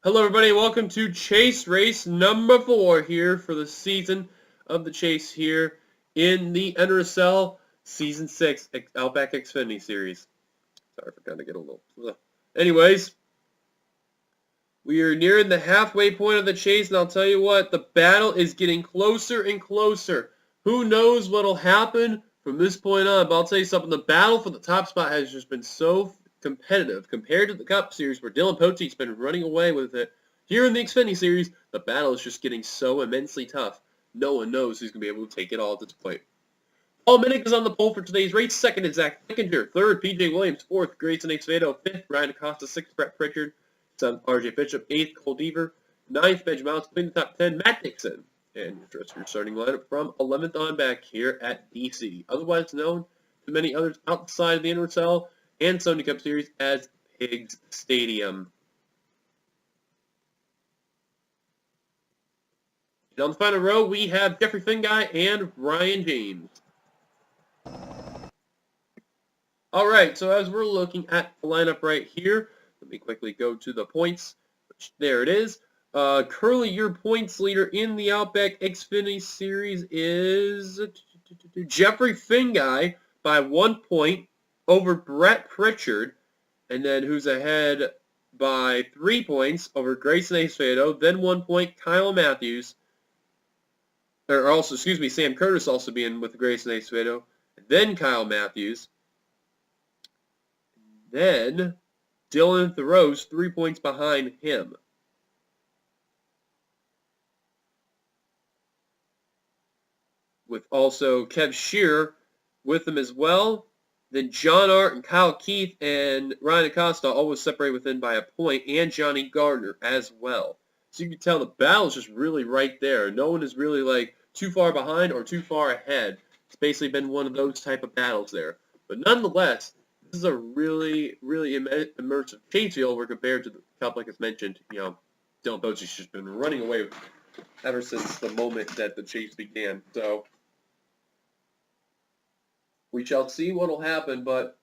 Hello everybody, welcome to Chase Race number 4 here for the season of the Chase here in the NRSL Season 6 Outback Xfinity Series. Sorry for kind of getting a little... Anyways, we are nearing the halfway point of the Chase, and I'll tell you what, the battle is getting closer and closer. Who knows what'll happen from this point on, but I'll tell you something, the battle for the top spot has just been so competitive compared to the Cup Series where Dylan Poteet's been running away with it. Here in the Xfinity Series, the battle is just getting so immensely tough. No one knows who's going to be able to take it all at this point. Paul Minnick is on the pole for today's race. Second is Zach Flickinger. Third, PJ Williams. Fourth, Grayson Xfinity. Fifth, Ryan Acosta. Sixth, Brett Pritchard. Seventh, RJ Bishop. Eighth, Cole Deaver. Ninth, Benj Mounts. In the top 10, Matt Dixon. And your starting lineup from 11th on back here at DC. Otherwise known to many others outside of the NRSL and Sony Cup Series as Pigs Stadium. And on the final row, we have Jeffrey Finguy and Ryan James. All right, so as we're looking at the lineup right here, let me quickly go to the points. There it is. Currently, your points leader in the Outback Xfinity Series is Jeffrey Finguy by 1 point over Brett Pritchard. And then who's ahead by 3 points over Grayson Acevedo. Then 1 point, Kyle Matthews. Or also, excuse me, Sam Curtis also being with Grayson Acevedo. Then Kyle Matthews. Then Dylan Thoreau's 3 points behind him. With also Kev Shearer with him as well. Then John Art and Kyle Keith and Ryan Acosta always separate within by a point, and Johnny Gardner as well. So you can tell the battle's just really right there. No one is really like too far behind or too far ahead. It's basically been one of those type of battles there. But nonetheless, this is a really, really immersive chase field where compared to the Cup, like I mentioned, Dylan Poteet's just been running away ever since the moment that the chase began. So we shall see what will happen, but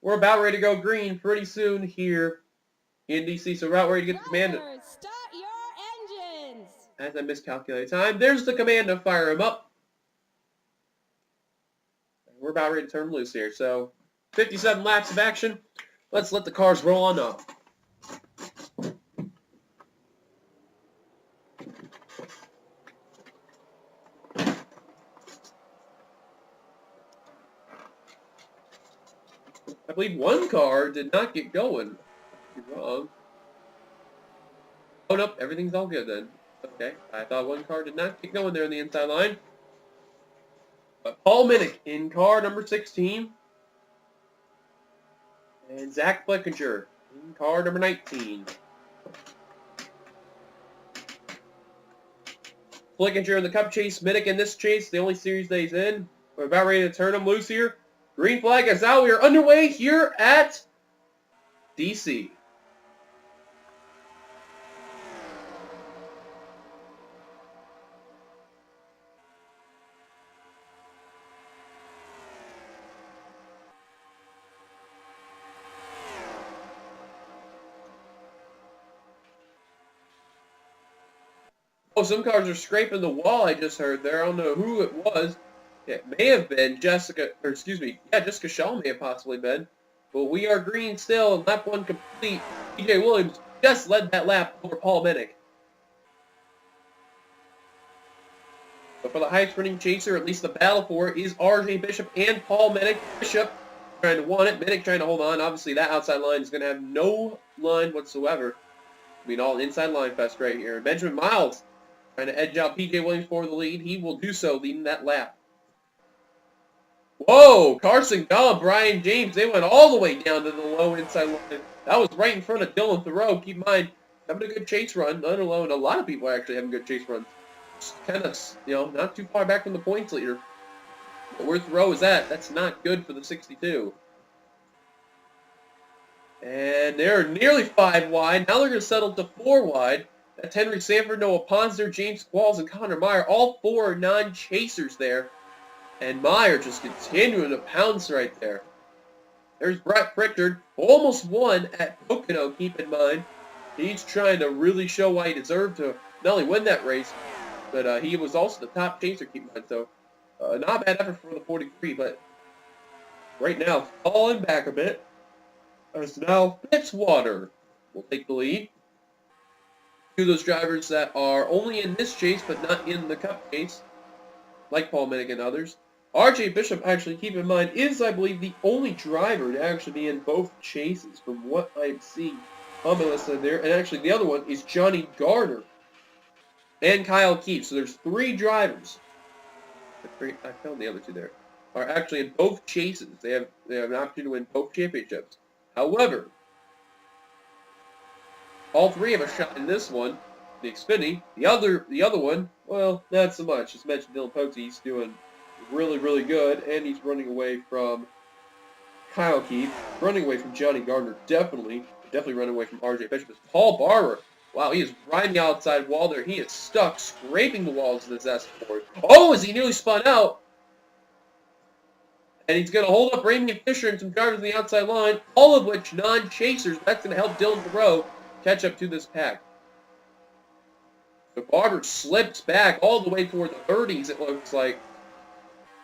we're about ready to go green pretty soon here in DC. So we're about ready to get the command. Start your engines! As I miscalculate time, there's the command to fire him up. We're about ready to turn loose here. So 57 laps of action. Let's let the cars roll on up. I believe one car did not get going. You're wrong. Oh, nope. Everything's all good then. Okay. I thought one car did not get going there on the inside line. But Paul Minnick in car number 16. And Zach Flickinger in car number 19. Flickinger in the Cup chase. Minnick in this chase. The only series that he's in. We're about ready to turn him loose here. Green flag is out. We are underway here at DC. Oh, some cars are scraping the wall, I just heard there. I don't know who it was. It may have been Jessica Shaw may have possibly been. But we are green still, and lap 1 complete. PJ Williams just led that lap over Paul Minnick. But for the highest running chaser, at least the battle for it, is RJ Bishop and Paul Minnick. Bishop trying to want it, Minnick trying to hold on. Obviously, that outside line is going to have no line whatsoever. I mean, all inside line fest right here. Benjamin Miles trying to edge out PJ Williams for the lead. He will do so, leading that lap. Whoa! Carson Dahl, Brian James, they went all the way down to the low inside line. That was right in front of Dylan Thoreau. Keep in mind, having a good chase run, let alone a lot of people are actually having good chase runs. Just kind of, not too far back from the points leader. But where Thoreau is at, that's not good for the 62. And they're nearly 5 wide. Now they're going to settle to 4 wide. That's Henry Sanford, Noah Ponzer, James Qualls, and Connor Meyer. All 4 non-chasers there. And Meyer just continuing to pounce right there. There's Brett Pritchard, almost won at Pocono, keep in mind. He's trying to really show why he deserved to not only win that race, but he was also the top chaser, keep in mind. So, not a bad effort for the 43, but right now, falling back a bit. As now, Fitzwater will take the lead. Two of those drivers that are only in this chase, but not in the Cup chase, like Paul Minnick and others. R.J. Bishop, actually, keep in mind, is, I believe, the only driver to actually be in both chases, from what I'm seeing on my list there. And actually, the other one is Johnny Garner and Kyle Keefe. So there's three drivers. I found the other two there. Are actually in both chases. They have an opportunity to win both championships. However, all three have a shot in this one, the Xfinity. The other one, well, not so much. Just mentioned Dylan Pote. He's doing really, really good, and he's running away from Kyle Keefe, running away from Johnny Gardner, definitely running away from R.J. Bishop. Paul Barber, wow, he is riding the outside wall there. He is stuck, scraping the walls of this S4. Oh, as he nearly spun out. And he's going to hold up Raymond Fisher and some drivers on the outside line, all of which non-chasers. That's going to help Dylan Thoreau catch up to this pack. So Barber slips back all the way toward the 30s, it looks like.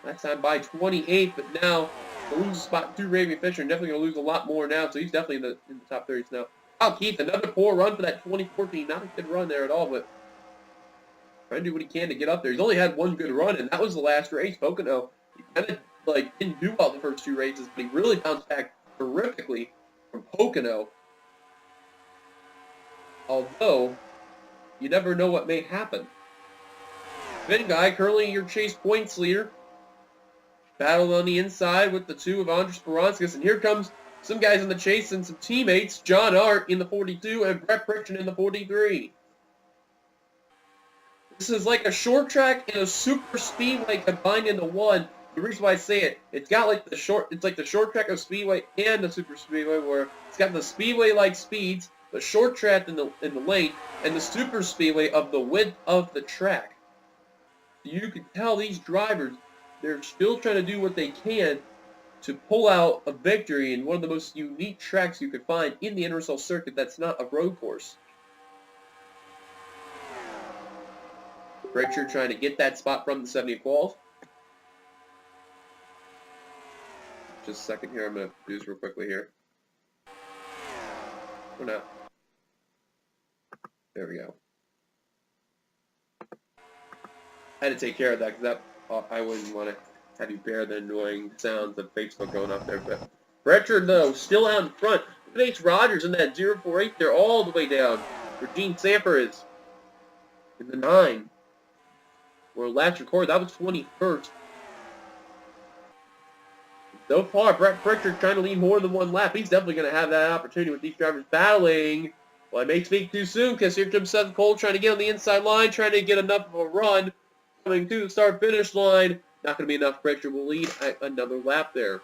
Last time by 28, but now he'll lose a spot to Raymond Fisher, and definitely going to lose a lot more now, so he's definitely in the top 30s now. Kyle Keith, another poor run for that 2014. Not a good run there at all, but trying to do what he can to get up there. He's only had one good run, and that was the last race. Pocono, he kind of didn't do well the first two races, but he really bounced back terrifically from Pocono. Although, you never know what may happen. Finn Guy, currently your chase points leader. Battled on the inside with the two of Andres Baranskis, and here comes some guys in the chase and some teammates. John Art in the 42 and Brett Pritchard in the 43. This is like a short track and a super speedway combined into one. The reason why I say it, it's like the short track of speedway and the super speedway, where it's got the speedway-like speeds, the short track in the lane, and the super speedway of the width of the track. You can tell these drivers, they're still trying to do what they can to pull out a victory in one of the most unique tracks you could find in the NRSL circuit that's not a road course. Pritchard trying to get that spot from the 70 quals. Just a second here, I'm going to do this real quickly here. Or not. There we go. I had to take care of that because I wouldn't want to have you bear the annoying sounds of Facebook going up there. But Pritchard, though, still out in front. Look at Ace Rogers in that 048 there all the way down. Where Gene Samper is in the 9. Where last recorded, that was 21st. So far, Brett Pritchard trying to lead more than one lap. He's definitely going to have that opportunity with these drivers battling. Well, I may speak too soon because here comes Seth Cole trying to get on the inside line, trying to get enough of a run. Coming to the start-finish line. Not going to be enough. Pritchard will lead another lap there.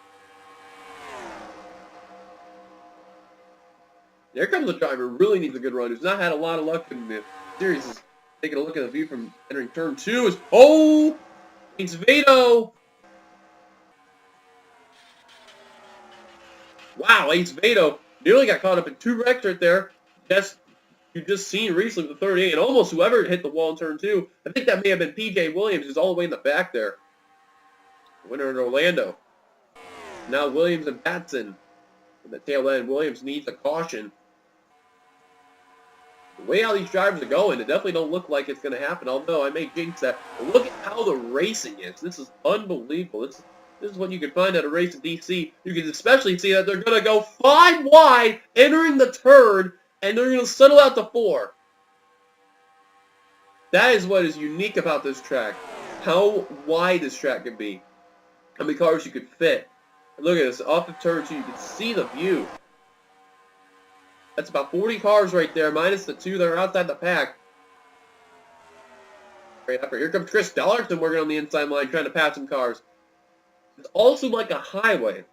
There comes a driver who really needs a good run, who's not had a lot of luck in the series. Is taking a look at the view from entering turn 2. It's Vito. Wow, Ace Vito nearly got caught up in 2 wrecks right there. You just seen recently with the 38, and almost whoever hit the wall in turn 2. I think that may have been P.J. Williams, who's all the way in the back there. Winner in Orlando. Now Williams and Batson. In the tail end, Williams needs a caution. The way how these drivers are going, it definitely don't look like it's going to happen, although I may jinx that. But look at how the racing is. This is unbelievable. This is what you can find at a race in DC. You can especially see that they're going to go 5 wide, entering the turn, and they're going to settle out to 4. That is what is unique about this track. How wide this track can be. How many cars you could fit. And look at this. Off the turn 2, you can see the view. That's about 40 cars right there, minus the 2 that are outside the pack. Right after. Here comes Chris Dollarson working on the inside line, trying to pass some cars. It's also like a highway.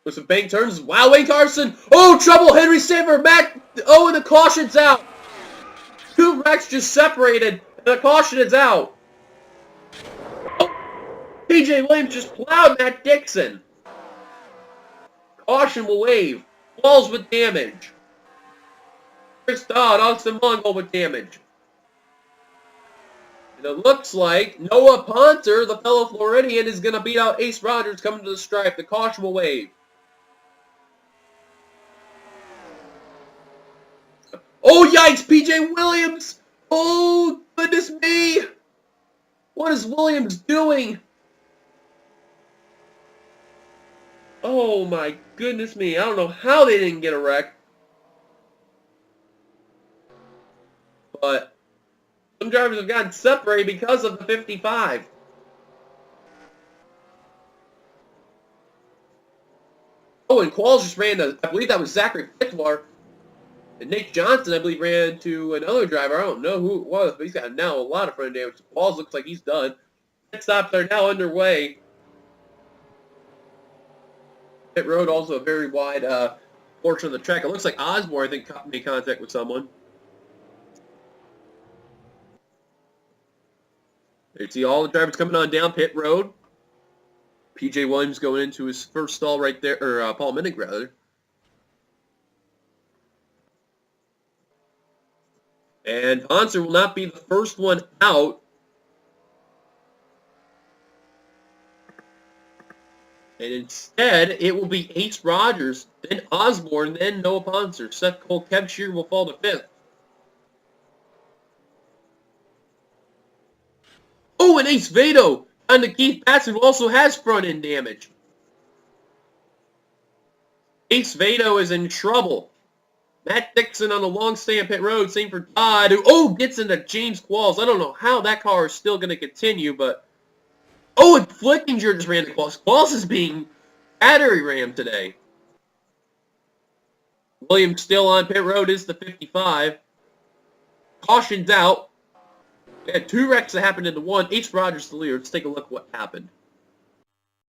With some bank turns. Wow, Wayne Carson. Oh, trouble. Henry Saver. Matt. Oh, and the caution's out. 2 wrecks just separated, and the caution is out. Oh, P.J. Williams just plowed Matt Dixon. Caution will wave. Walls with damage. Chris Dodd, Austin Mongol with damage. And it looks like Noah Ponter, the fellow Floridian, is going to beat out Ace Rogers coming to the stripe. The caution will wave. Oh, yikes! P.J. Williams! Oh, goodness me! What is Williams doing? Oh, my goodness me. I don't know how they didn't get a wreck. But some drivers have gotten separated because of the 55. Oh, and Qualls just ran to, I believe that was Zachary Fitzwater. And Nick Johnson, I believe, ran to another driver. I don't know who it was, but he's got now a lot of front damage. Qualls looks like he's done. Pit stops are now underway. Pit road also a very wide portion of the track. It looks like Osborne, I think, made contact with someone. There you see all the drivers coming on down pit road. P.J. Williams going into his first stall right there, or Paul Minnick, rather. And Ponser will not be the first one out. And instead, it will be Ace Rogers, then Osborne, then Noah Ponser. Seth Cole Kevshire will fall to 5th. Oh, and Ace Vado on to Keith Batson, who also has front-end damage. Ace Vado is in trouble. Matt Dixon on the long stay on pit road. Same for Todd, who, gets into James Qualls. I don't know how that car is still going to continue, but... Oh, and Flickinger just ran to Qualls. Qualls is being battery rammed today. Williams still on pit road is the 55. Caution's out. We had 2 wrecks that happened into one. Ace Rogers the leader. Let's take a look at what happened.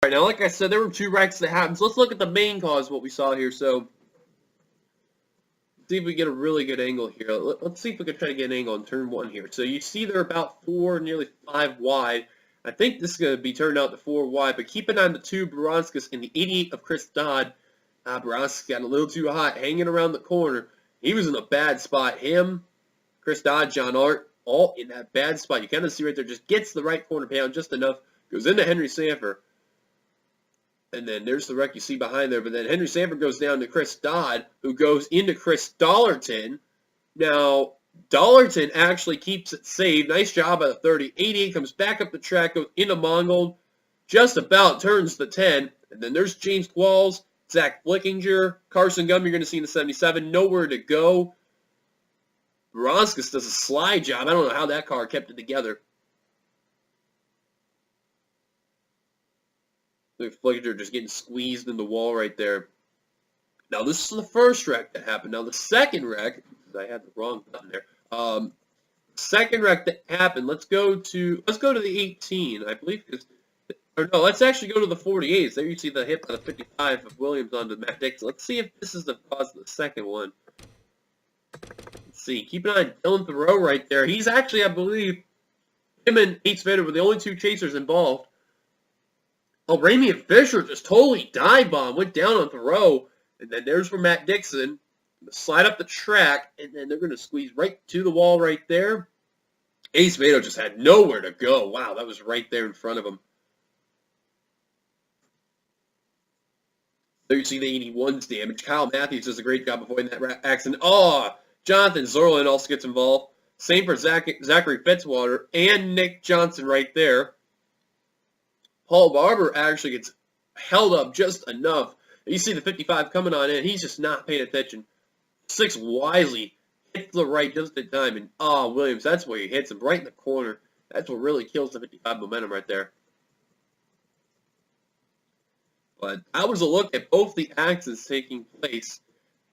All right, now, like I said, there were 2 wrecks that happened. So let's look at the main cause of what we saw here. So, see if we get a really good angle here. Let's see if we can try to get an angle on turn 1 here. So you see they're about 4, nearly 5 wide. I think this is going to be turned out to 4 wide, but keep an eye on the 2 Baranskis and the 88 of Chris Dodd. Baranskis got a little too hot, hanging around the corner. He was in a bad spot. Him, Chris Dodd, John Art, all in that bad spot. You kind of see right there, just gets the right corner pound just enough, goes into Henry Sanford. And then there's the wreck you see behind there. But then Henry Sanford goes down to Chris Dodd, who goes into Chris Dollarton. Now, Dollarton actually keeps it saved. Nice job by the 30. 88 comes back up the track, goes into Mongold, just about turns the 10. And then there's James Qualls, Zach Flickinger, Carson Gum you're going to see in the 77. Nowhere to go. Baranskis does a slide job. I don't know how that car kept it together. Look, Flickinger just getting squeezed in the wall right there. Now, this is the first wreck that happened. Now, the second wreck, I had the wrong button there. Second wreck that happened. Let's go to the 18, I believe. Or no, let's actually go to the 48s. There you see the hit by the 55 of Williams onto Matt Dixon. Let's see if this is the cause of the second one. Let's see. Keep an eye on Dylan Thoreau right there. He's actually, I believe, him and Ace Vader were the only 2 chasers involved. Oh, Ramian Fisher just totally dive bomb, went down on Thoreau, and then there's for Matt Dixon. Slide up the track, and then they're going to squeeze right to the wall right there. Ace Vado just had nowhere to go. Wow, that was right there in front of him. There you see the 81's damage. Kyle Matthews does a great job avoiding that accident. Oh, Jonathan Zorlin also gets involved. Same for Zachary Fitzwater and Nick Johnson right there. Paul Barber actually gets held up just enough. You see the 55 coming on in. He's just not paying attention. 6 wisely hits the right just in time. And, Williams, that's where he hits him, right in the corner. That's what really kills the 55 momentum right there. But that was a look at both the accidents taking place.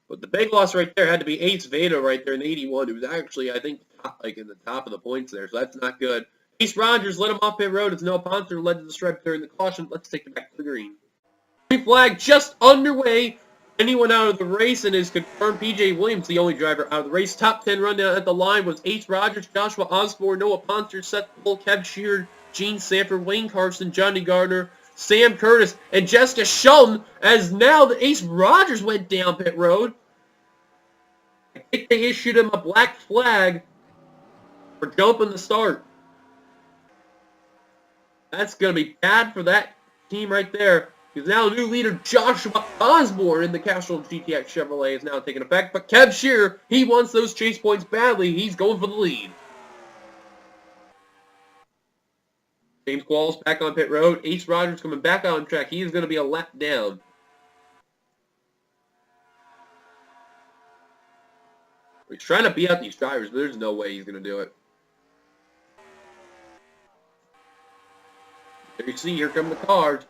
But the big loss right there had to be Ace Vado right there in the 81, who was actually, I think, like in the top of the points there. So that's not good. Ace Rogers led him off pit road. It's Noah Ponter led to the stripe during the caution. Let's take it back to the green. Green flag just underway. Anyone out of the race and is confirmed. P.J. Williams, the only driver out of the race. Top 10 rundown at the line was Ace Rogers, Joshua Osborne, Noah Ponter, Seth Cole, Kev Sheard, Gene Sanford, Wayne Carson, Johnny Gardner, Sam Curtis, and Jessica Shelton, as now the Ace Rogers went down pit road. I think they issued him a black flag for jumping the start. That's going to be bad for that team right there. Because now new leader Joshua Osborne in the Castrol GTX Chevrolet is now taking effect. But Kev Shearer, he wants those chase points badly. He's going for the lead. James Qualls back on pit road. Ace Rogers coming back on track. He is going to be a lap down. He's trying to beat out these drivers, but there's no way he's going to do it. There you see, here come the cars.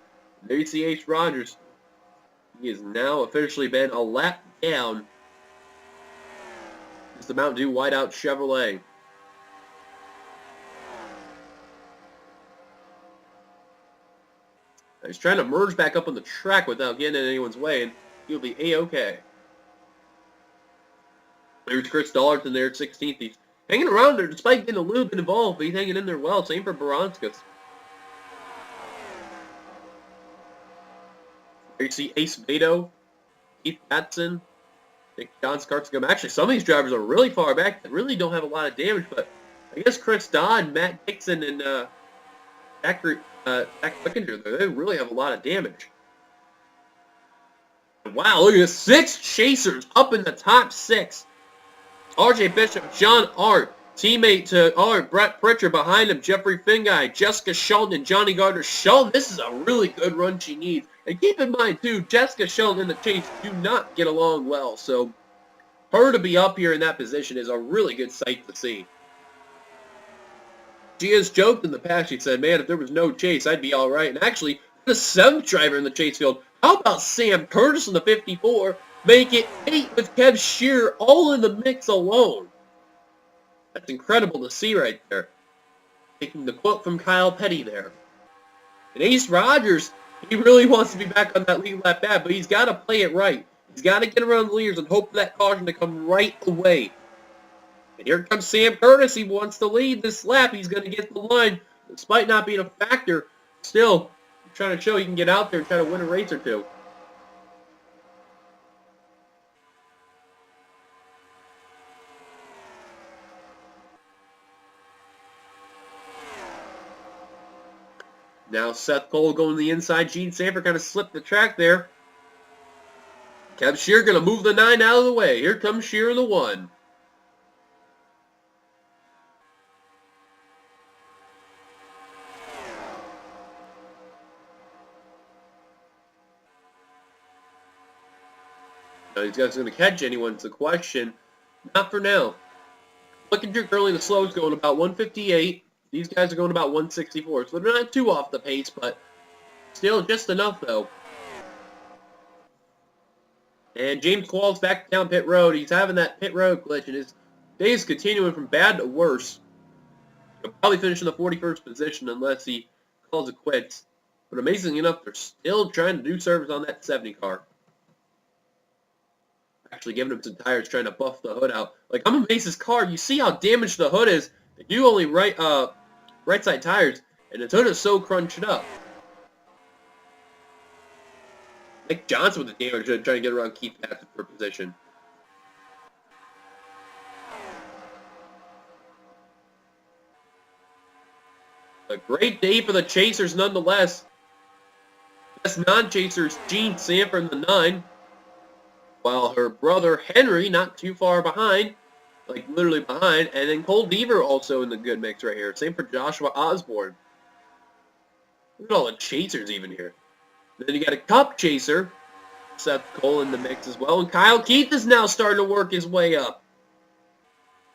There you see Ace Rogers. He has now officially been a lap down. It's the Mountain Dew Whiteout Chevrolet. He's trying to merge back up on the track without getting in anyone's way, and he'll be A-okay. There's Chris Dollarton there at 16th. He's hanging around there despite getting a little bit involved, but he's hanging in there well. Same for Baranskis. There you see Ace Beto, Keith Batson, Nick John Skartzgum. Actually, some of these drivers are really far back that really don't have a lot of damage, but I guess Chris Dodd, Matt Dixon, and Zach Flickinger, they really have a lot of damage. Wow, look at this. 6 chasers up in the top 6. RJ Bishop, John Art, teammate to Art, Brett Pritchard behind him, Jeffrey Finguy, Jessica Shelton, and Johnny Gardner. Shelton, this is a really good run she needs. And keep in mind, too, Jessica Shelton and the Chase do not get along well, so her to be up here in that position is a really good sight to see. She has joked in the past, she said, man, if there was no Chase, I'd be all right. And actually, the 7th driver in the Chase field, how about Sam Curtis in the 54? Make it 8 with Kev Shearer all in the mix alone. That's incredible to see right there. Taking the quote from Kyle Petty there. And Ace Rogers, he really wants to be back on that lead lap bad, but he's got to play it right. He's got to get around the leaders and hope for that caution to come right away. And here comes Sam Curtis. He wants to lead this lap. He's going to get the line. Despite not being a factor, still trying to show he can get out there and try to win a race or two. Now Seth Cole going to the inside. Gene Sanford kind of slipped the track there. Kev Shearer going to move the 9 out of the way. Here comes Shearer in the 1. Now these guys going to catch anyone? It's a question. Not for now. Flickinger currently the slowest, going about 158. These guys are going about 164, so they're not too off the pace, but still just enough, though. And James Qualls back down pit road. He's having that pit road glitch, and his day is continuing from bad to worse. He'll probably finish in the 41st position unless he calls it quits. But amazingly enough, they're still trying to do service on that 70 car. Actually giving him some tires, trying to buff the hood out. Like, I'm amazed this car, you see how damaged the hood is. They do only right side tires, and the hood is so crunched up. Nick Johnson with the damage, trying to get around Keith Patton for position. A great day for the Chasers nonetheless. Best non-Chasers, Gene Sanford in the 9. While her brother Henry not too far behind. Like, literally behind. And then Cole Deaver also in the good mix right here. Same for Joshua Osborne. Look at all the chasers even here. Then you got a Cup chaser. Seth Cole in the mix as well. And Kyle Keith is now starting to work his way up.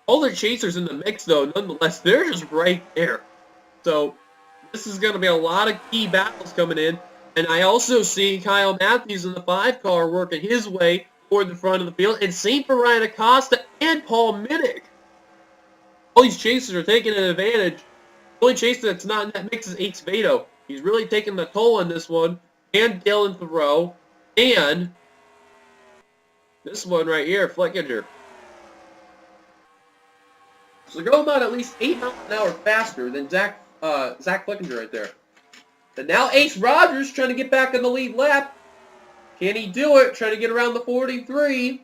All the chasers in the mix, though, nonetheless, they're just right there. So, this is going to be a lot of key battles coming in. And I also see Kyle Matthews in the 5 car working his way toward the front of the field. And same for Ryan Acosta and Paul Minnick. All these chasers are taking an advantage. The only chaser that's not in that mix is Ace Beto. He's really taking the toll on this one. And Dylan Thoreau. And this one right here, Flickinger. So they're going about at least 8 miles an hour faster than Zach Flickinger right there. And now Ace Rogers trying to get back in the lead lap. Can he do it? Trying to get around the 43.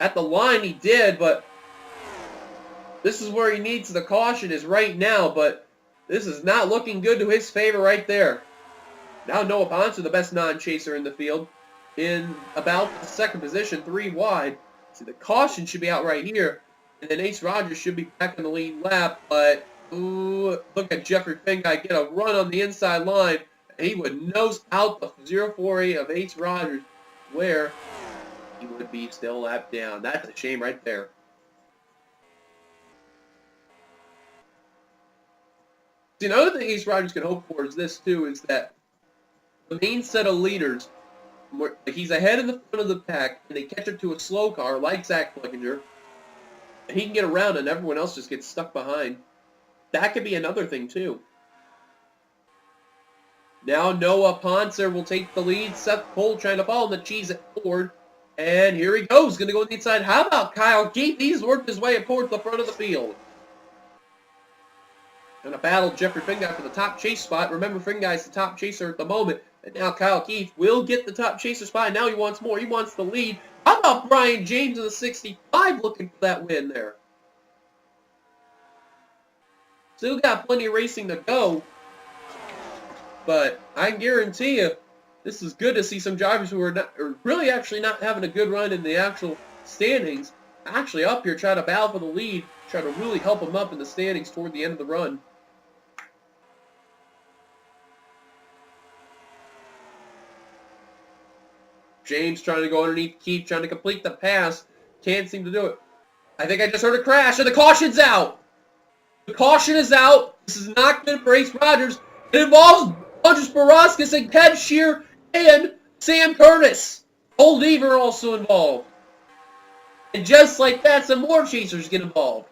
At the line he did, but this is where he needs the caution is right now, but this is not looking good to his favor right there. Now Noah Ponce, the best non-chaser in the field, in about the second position, 3 wide. See, the caution should be out right here, and then Ace Rogers should be back in the lead lap, but ooh, look at Jeffrey Finguy get a run on the inside line, and he would nose out the 048 of Ace Rogers, where he would be still lapped down. That's a shame right there. See, another thing Ace Rogers can hope for is this, too, is that the main set of leaders, he's ahead in the front of the pack, and they catch up to a slow car like Zach Flickinger, and he can get around and everyone else just gets stuck behind. That could be another thing, too. Now Noah Ponce will take the lead. Seth Cole trying to follow the cheese at Ford. And here he goes, going to go on the inside. How about Kyle Keith? He's worked his way towards the front of the field. Going to battle Jeffrey Finguy for the top chase spot. Remember, Finguy's the top chaser at the moment. And now Kyle Keith will get the top chaser spot. Now he wants more. He wants the lead. How about Brian James in the 65 looking for that win there? Still got plenty of racing to go. But I guarantee you, this is good to see some drivers who are really actually not having a good run in the actual standings actually up here try to battle for the lead, try to really help them up in the standings toward the end of the run. James trying to go underneath Keith, trying to complete the pass. Can't seem to do it. I think I just heard a crash, and the caution's out. The caution is out. This is not good for Ace Rogers. It involves Andres Barascas and Ted Shear and Sam Curtis. Old Lever also involved. And just like that, some more chasers get involved.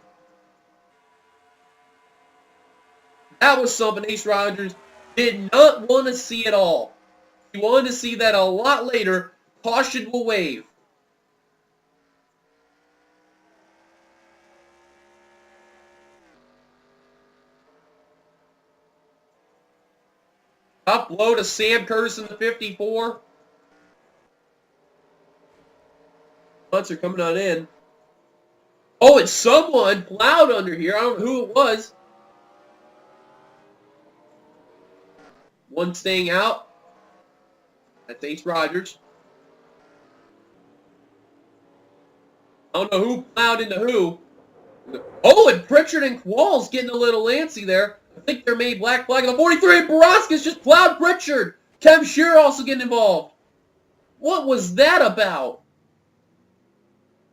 That was something Ace Rogers did not want to see at all. He wanted to see that a lot later. Caution will wave. Up low to Sam Curtis in the 54. Punts are coming on in. Oh, and someone plowed under here. I don't know who it was. One staying out. That's Ace Rogers. I don't know who plowed into who. Oh, and Pritchard and Qualls getting a little antsy there. I think they're made black flag. The 43 and Barascas just plowed Pritchard. Kev Shear also getting involved. What was that about?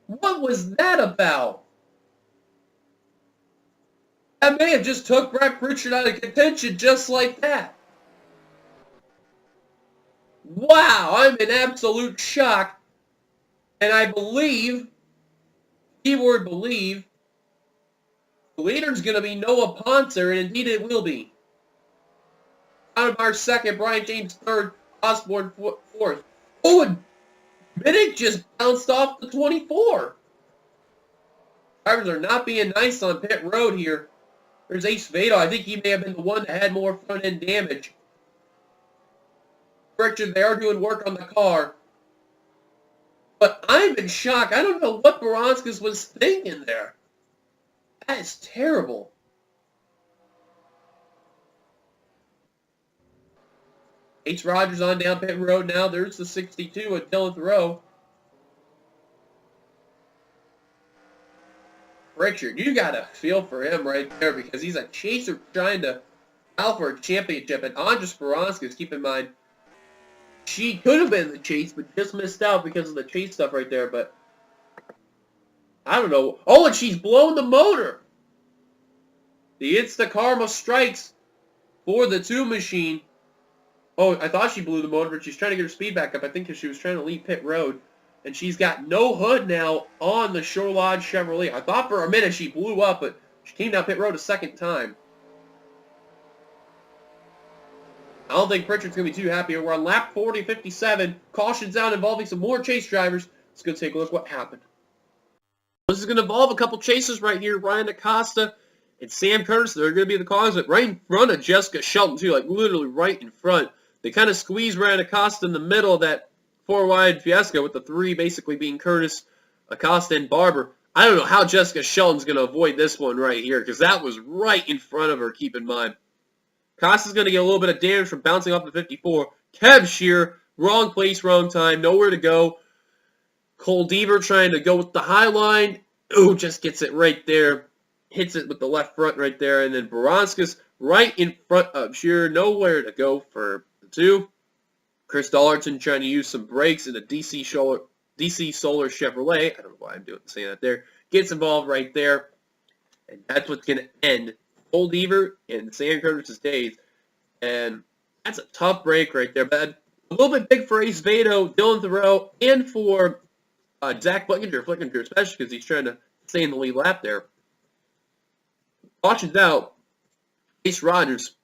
What was that about? That may have just took Brad Pritchard out of contention just like that. Wow, I'm in absolute shock. And I believe, keyword believe, the leader's going to be Noah Ponce, and indeed it will be. Our second, Brian James third, Osborne fourth. Oh, and Minnick just bounced off the 24. Drivers are not being nice on pit road here. There's Ace Vado. I think he may have been the one that had more front-end damage. Pritchard, they are doing work on the car. But I'm in shock. I don't know what Barascas was thinking there. That is terrible. Ace Rogers on down pit road now. There's the 62 at 10th row. Pritchard, you got to feel for him right there because he's a chaser trying to battle for a championship. And Andres Barascas, keep in mind, she could have been the chase, but just missed out because of the chase stuff right there. But I don't know. Oh, and she's blown the motor. The Insta-Karma strikes for the 2 machine. Oh, I thought she blew the motor, but she's trying to get her speed back up. I think because she was trying to leave pit road. And she's got no hood now on the Shore Lodge Chevrolet. I thought for a minute she blew up, but she came down pit road a second time. I don't think Pritchard's going to be too happy. We're on lap 40-57. Caution's out involving some more chase drivers. Let's go take a look what happened. This is going to involve a couple chases right here. Ryan Acosta and Sam Curtis. They're going to be the cause of it right in front of Jessica Shelton, too. Like, literally right in front. They kind of squeeze Ryan Acosta in the middle of that 4-wide Fiasco with the 3 basically being Curtis, Acosta and Barber. I don't know how Jessica Shelton's going to avoid this one right here, because that was right in front of her, keep in mind. Acosta's going to get a little bit of damage from bouncing off the 54. Kev Shear, wrong place, wrong time, nowhere to go. Cole Deaver trying to go with the high line. Oh, just gets it right there. Hits it with the left front right there. And then Baranskis right in front of Shearer. Nowhere to go for the 2. Chris Dollarton trying to use some brakes in a DC Solar Chevrolet. I don't know why I'm saying that there. Gets involved right there. And that's what's going to end Cole Deaver and Sam Curtis's days. And that's a tough break right there. But a little bit big for Ace Vado, Dylan Thoreau, and for Zach Flickinger especially because he's trying to stay in the lead lap there. Cautions out. Ace Rogers,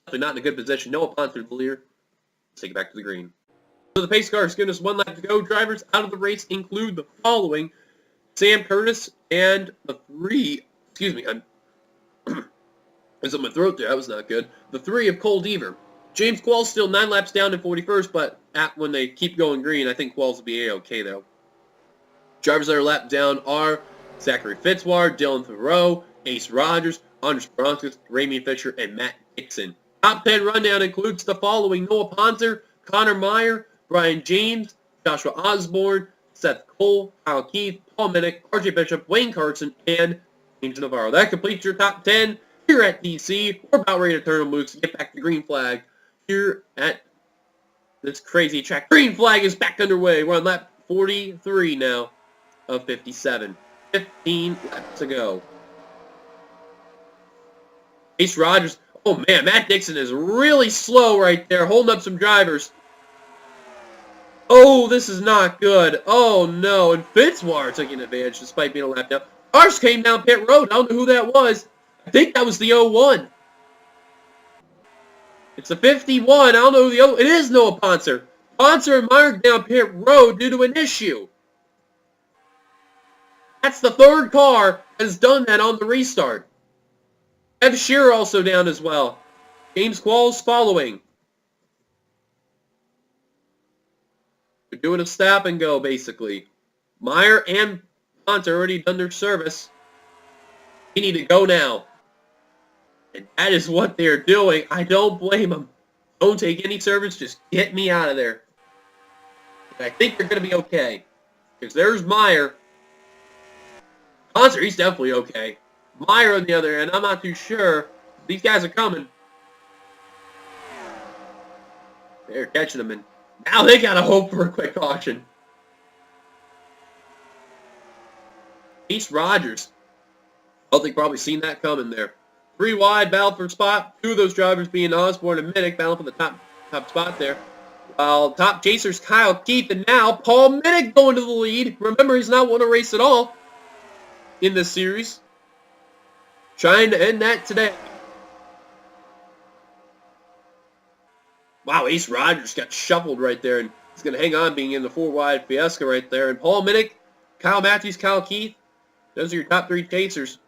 definitely not in a good position. Noah Ponce through the leader. Let's take it back to the green. So the pace car is giving us 1 lap to go. Drivers out of the race include the following. Sam Curtis and the 3, excuse me, I was in my throat there, that was not good. The 3 of Cole Deaver. James Quall's still 9 laps down in 41st, but when they keep going green, I think Qualls will be A-okay though. Drivers that are lapped down are Zachary Fitzwater, Dylan Thoreau, Ace Rogers, Andres Baranskis, Ramian Fisher, and Matt Dixon. Top 10 rundown includes the following. Noah Ponce, Connor Meyer, Brian James, Joshua Osborne, Seth Cole, Kyle Keith, Paul Minnick, RJ Bishop, Wayne Carson, and Angel Navarro. That completes your top 10 here at DC. We're about ready to turn them loose and get back to green flag here at this crazy track. Green flag is back underway. We're on lap 43 now of 57. 15 laps to go. Ace Rogers. Oh man, Matt Dixon is really slow right there, holding up some drivers. Oh, this is not good. Oh no, and Fitzwater taking advantage despite being a lap down. Ours came down pit road. I don't know who that was. I think that was the 01. It's the 51. I don't know who the other. It is Noah Ponce. Ponce and Meyer down pit road due to an issue. That's the 3rd car that has done that on the restart. Kev Shearer also down as well. James Qualls following. They're doing a stop and go, basically. Meyer and Ponce already done their service. We need to go now. And that is what they're doing. I don't blame them. Don't take any service. Just get me out of there. And I think they're going to be okay. Because there's Meyer. Ponce, he's definitely okay. Meyer on the other end, I'm not too sure. These guys are coming. They're catching them, and now they gotta hope for a quick caution. Ace Rogers. I don't think probably seen that coming there. 3 wide, battle for spot. 2 of those drivers being Osborne and Minnick, battling for the top spot there. While top chasers Kyle Keith, and now Paul Minnick going to the lead. Remember, he's not won a race at all in this series. Trying to end that today. Wow, Ace Rogers got shuffled right there, and he's going to hang on being in the 4-wide Fiesta right there. And Paul Minnick, Kyle Matthews, Kyle Keith, those are your top 3 chasers.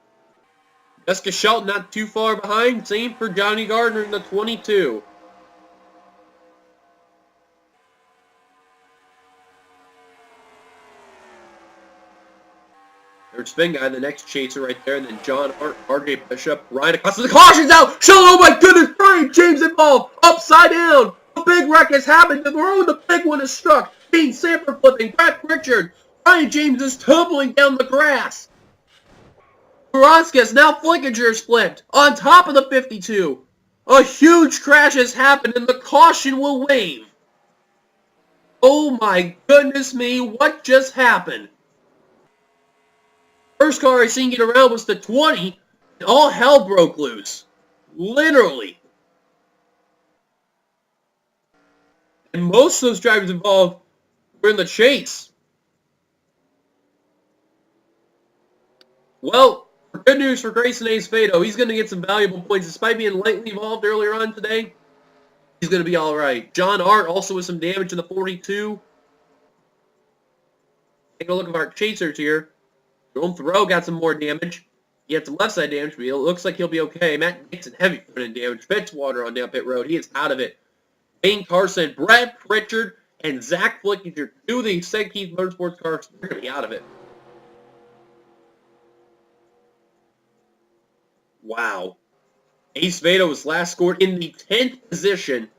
Jessica Shelton not too far behind. Same for Johnny Gardner in the 22. There's Spin Guy, the next chaser right there, and then John Hart, RJ Bishop, Ryan Acosta. The caution's out! Sheldon, oh my goodness, Brian James involved! Upside down! A big wreck has happened. The road, the big one is struck. Dean Samper flipping. Brett Richard. Brian James is tumbling down the grass. Baranskis, now Flickinger's flipped. On top of the 52. A huge crash has happened, and the caution will wave. Oh my goodness me, what just happened? First car I seen get around was the 20, and all hell broke loose. Literally. And most of those drivers involved were in the chase. Well, good news for Grayson Ace Fado. He's going to get some valuable points. Despite being lightly involved earlier on today, he's going to be alright. John Hart also with some damage in the 42. Take a look at our chasers here. Dylan Thoreau got some more damage. He had some left side damage, but it looks like he'll be okay. Matt Dixon, heavy front-end damage. Fitzwater on down pit road. He is out of it. Wayne Carson, Brett Pritchard, and Zach Flickinger, 2 of the St. Keith Motorsports cars, they're going to be out of it. Wow. Ace Veda was last scored in the 10th position.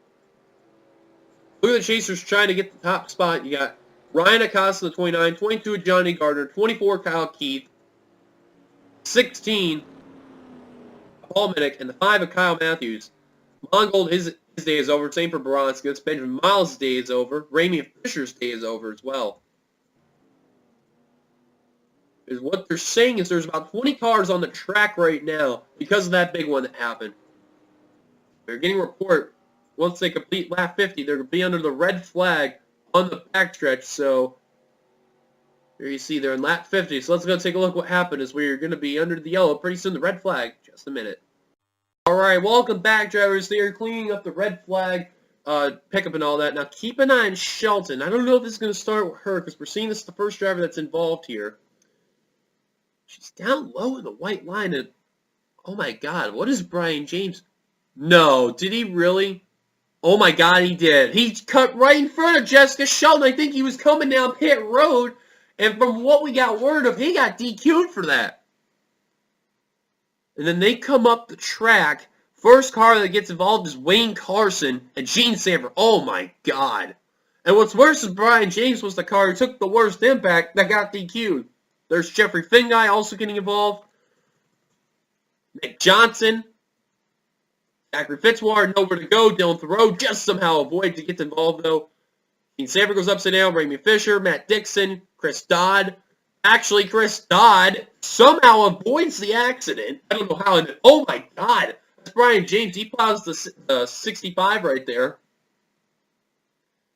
Look at the Chasers trying to get the top spot. You got Ryan Acosta, the 29, 22 Johnny Gardner, 24 Kyle Keith, 16 Paul Minnick, and the 5 of Kyle Matthews. Mongold, his day is over. Same for Baronskis. Benjamin Miles' day is over. Ramy Fisher's day is over as well. What they're saying is there's about 20 cars on the track right now because of that big one that happened. They're getting a report. Once they complete lap 50, they're going to be under the red flag on the backstretch. So here you see they're in lap 50. So let's go take a look what happened as we're going to be under the yellow. Pretty soon the red flag. Just a minute. All right, welcome back, drivers. They are cleaning up the red flag pickup and all that. Now keep an eye on Shelton. I don't know if this is going to start with her because we're seeing this is the first driver that's involved here. She's down low in the white line. And oh my God, what is Brian James? No, did he really? Oh my God, he did. He cut right in front of Jessica Shelton. I think he was coming down pit road, and from what we got word of, he got DQ'd for that. And then they come up the track. First car that gets involved is Wayne Carson and Gene Sanford. Oh my God. And what's worse is Brian James was the car who took the worst impact that got DQ'd. There's Jeffrey Finguy also getting involved. Nick Johnson. Zachary Fitzwater, nowhere to go. Dylan Thoreau just somehow avoids to get involved, though. Gene Sanford goes upside down. Ramy Fisher, Matt Dixon, Chris Dodd. Actually, Chris Dodd somehow avoids the accident. I don't know how. Oh, my God. That's Brian James. He plows the 65 right there.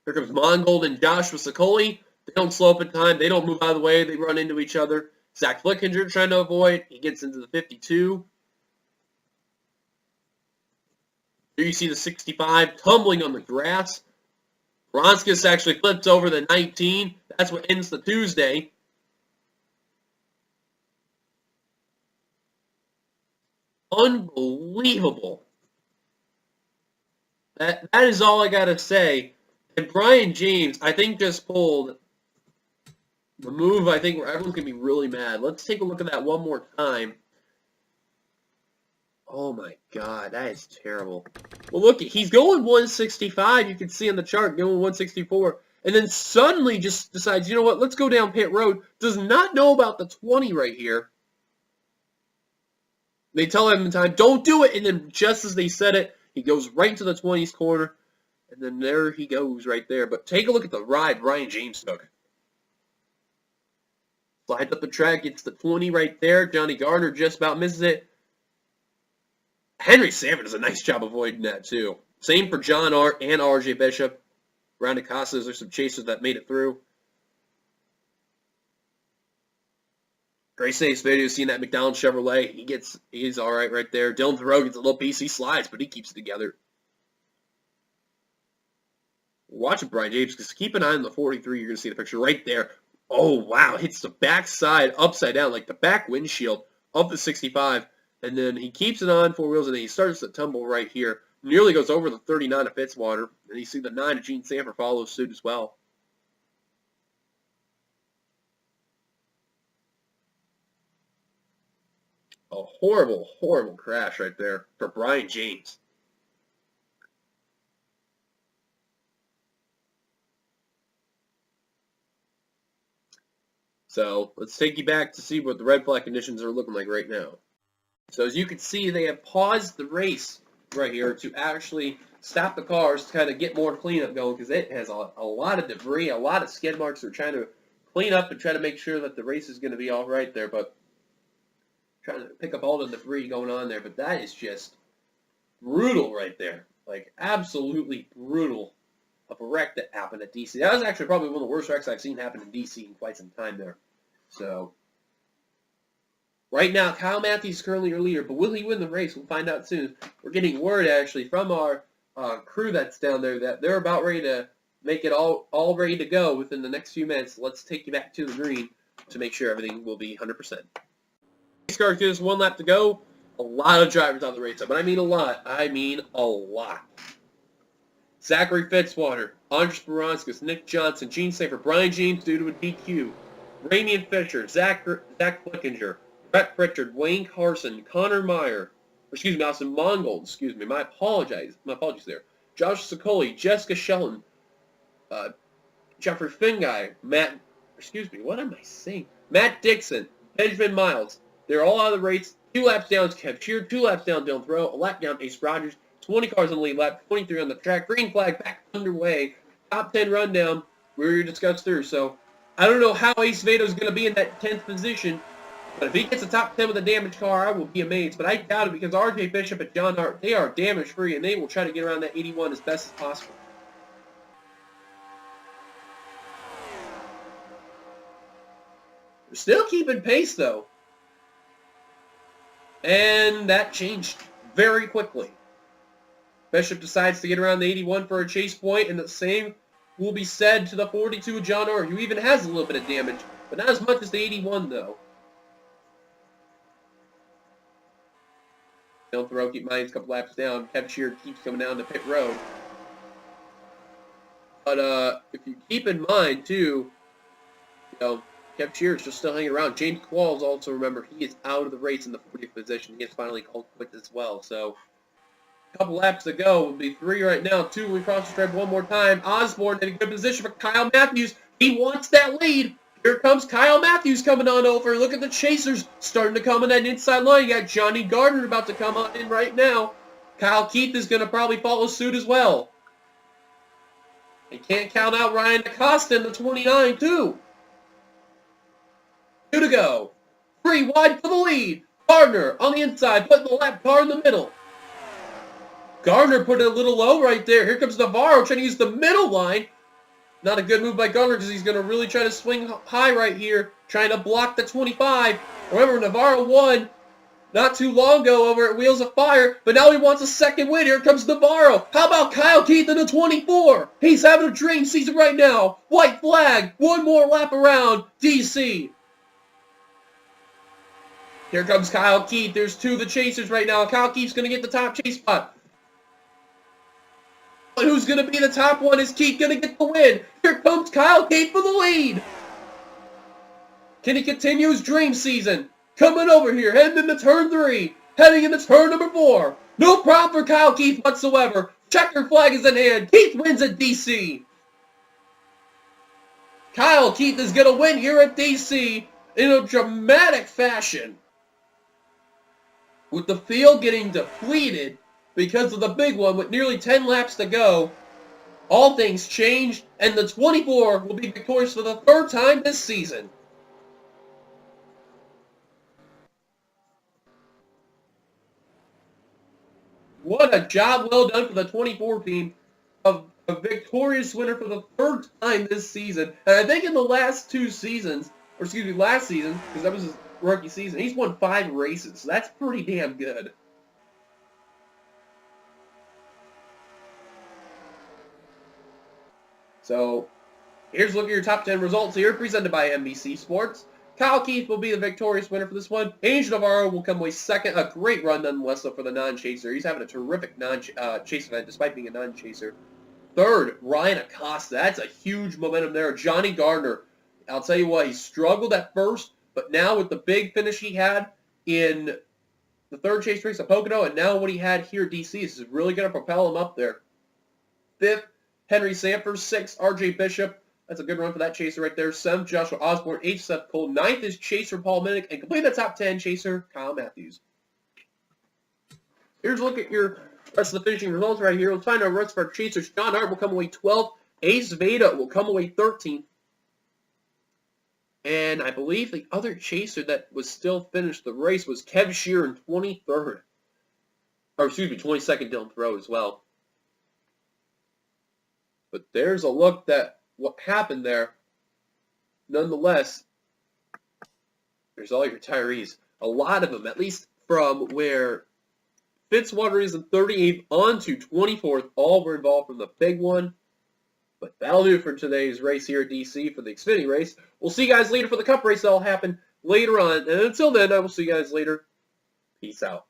Here comes Mongold and Joshua Sicoli. They don't slow up in time. They don't move out of the way. They run into each other. Zach Flickinger trying to avoid. He gets into the 52. Here you see the 65 tumbling on the grass. Bronskis actually flips over the 19. That's what ends the Tuesday. Unbelievable. That is all I got to say. And Brian James, I think, just pulled the move, I think, where everyone's going to be really mad. Let's take a look at that one more time. Oh my God, that is terrible. Well, look, he's going 165. You can see on the chart going 164. And then suddenly just decides, you know what, let's go down pit road. Does not know about the 20 right here. They tell him in time, don't do it. And then just as they said it, he goes right into the 20s corner. And then there he goes right there. But take a look at the ride Brian James took. Slides up the track, gets the 20 right there. Johnny Gardner just about misses it. Henry Sanford does a nice job avoiding that, too. Same for John R. and R.J. Bishop. Round Acosta, there's some chasers that made it through. Grace Ace video, seeing that McDonald's Chevrolet. He's all right there. Dylan Thoreau gets a little piece. He slides, but he keeps it together. Watching Brian James, because keep an eye on the 43. You're going to see the picture right there. Oh, wow. Hits the backside upside down, like the back windshield of the 65. And then he keeps it on four wheels, and then he starts to tumble right here. Nearly goes over the 39 of Fitzwater. And you see the 9 of Gene Sanford follows suit as well. A horrible, horrible crash right there for Brian James. So let's take you back to see what the red flag conditions are looking like right now. So as you can see, they have paused the race right here to actually stop the cars to kind of get more cleanup going because it has a lot of debris, a lot of skid marks. They're trying to clean up and try to make sure that the race is going to be all right there, but trying to pick up all the debris going on there. But that is just brutal right there. Like, absolutely brutal of a wreck that happened at DC. That was actually probably one of the worst wrecks I've seen happen in DC in quite some time there. So right now, Kyle Matthews is currently your leader, but will he win the race? We'll find out soon. We're getting word, actually, from our crew that's down there that they're about ready to make it all ready to go within the next few minutes. Let's take you back to the green to make sure everything will be 100%. Race car, just one lap to go. A lot of drivers on the race, but I mean a lot. I mean a lot. Zachary Fitzwater, Andres Baranskis, Nick Johnson, Gene Sanford, Brian James due to a DQ, Ramian Fisher, Zach Flickinger, Brett Pritchard, Wayne Carson, Connor Meyer, excuse me, Austin Mongold, excuse me, my apologies there. Josh Sicoli, Jessica Shelton, Jeffrey Finguy, what am I saying? Matt Dixon, Benjamin Miles. They're all out of the race. 2 laps down is Kev Shear, 2 laps down Dylan Thoreau, a lap down Ace Rogers, 20 cars on the lead lap, 23 on the track, green flag back underway, top 10 rundown, we already discussed through. So I don't know how Ace Vado is going to be in that 10th position, but if he gets a top 10 with a damaged car, I will be amazed. But I doubt it because RJ Bishop and John Hart, they are damage free and they will try to get around that 81 as best as possible. They're still keeping pace though. And that changed very quickly. Bishop decides to get around the 81 for a chase point, and the same will be said to the 42 John Orr, who even has a little bit of damage, but not as much as the 81 though. Dylan Thoreau keep mine a couple laps down. Kev Shear keeps coming down to pit road. But if you keep in mind too, Kev Shear is just still hanging around. James Qualls also, remember, he is out of the race in the 40th position. He has finally called quits as well. So, a couple laps to go. It will be 3 right now. 2 when we cross the stripe one more time. Osborne in a good position for Kyle Matthews. He wants that lead. Here comes Kyle Matthews coming on over. Look at the chasers starting to come in that inside line. You got Johnny Gardner about to come on in right now. Kyle Keith is going to probably follow suit as well. And can't count out Ryan Acosta in the 29 too. 2 to go. 3 wide for the lead. Gardner on the inside, putting the lap car in the middle. Gardner put it a little low right there. Here comes Navarro trying to use the middle line. Not a good move by Gardner because he's going to really try to swing high right here, trying to block the 25. Remember, Navarro won not too long ago over at Wheels of Fire, but now he wants a second win. Here comes Navarro. How about Kyle Keith in the 24? He's having a dream season right now. White flag. 1 more lap around DC. Here comes Kyle Keith. There's 2 of the chasers right now. Kyle Keith's going to get the top chase spot. But who's going to be the top one? Is Keith going to get the win? Here comes Kyle Keith for the lead. Can he continue his dream season? Coming over here, heading into turn 3. Heading into turn number 4. No problem for Kyle Keith whatsoever. Checker flag is in hand. Keith wins at DC. Kyle Keith is going to win here at DC in a dramatic fashion. With the field getting depleted because of the big one with nearly 10 laps to go, all things changed, and the 24 will be victorious for the 3rd time this season. What a job well done for the 24 team. A victorious winner for the 3rd time this season. And I think in the last 2 seasons, or excuse me, last season, because that was his rookie season, he's won 5 races. So that's pretty damn good. So, here's a look at your top 10 results here, presented by NBC Sports. Kyle Keith will be the victorious winner for this one. Angel Navarro will come away second. A great run nonetheless though for the non-chaser. He's having a terrific non-chase event despite being a non-chaser. Third, Ryan Acosta. That's a huge momentum there. Johnny Gardner. I'll tell you what, he struggled at first, but now with the big finish he had in the 3rd chase race at Pocono, and now what he had here at DC, this is really going to propel him up there. 5th, Henry Sanford. 6th, RJ Bishop. That's a good run for that chaser right there. 7th, Joshua Osborne. 8th, Seth Cole. 9th is chaser Paul Minnick. And complete the top 10, chaser Kyle Matthews. Here's a look at your rest of the finishing results right here. Let's find our rest of our chasers. John Hart will come away 12th. Ace Veda will come away 13th. And I believe the other chaser that was still finished the race was Kev Shear in 23rd. Or excuse me, 22nd Dylan Thoreau as well. But there's a look at what happened there. Nonetheless, there's all your retirees. A lot of them, at least from where Fitzwater is in 38th on to 24th, all were involved from the big one. But that'll do it for today's race here at DC for the Xfinity race. We'll see you guys later for the Cup race that'll happen later on. And until then, I will see you guys later. Peace out.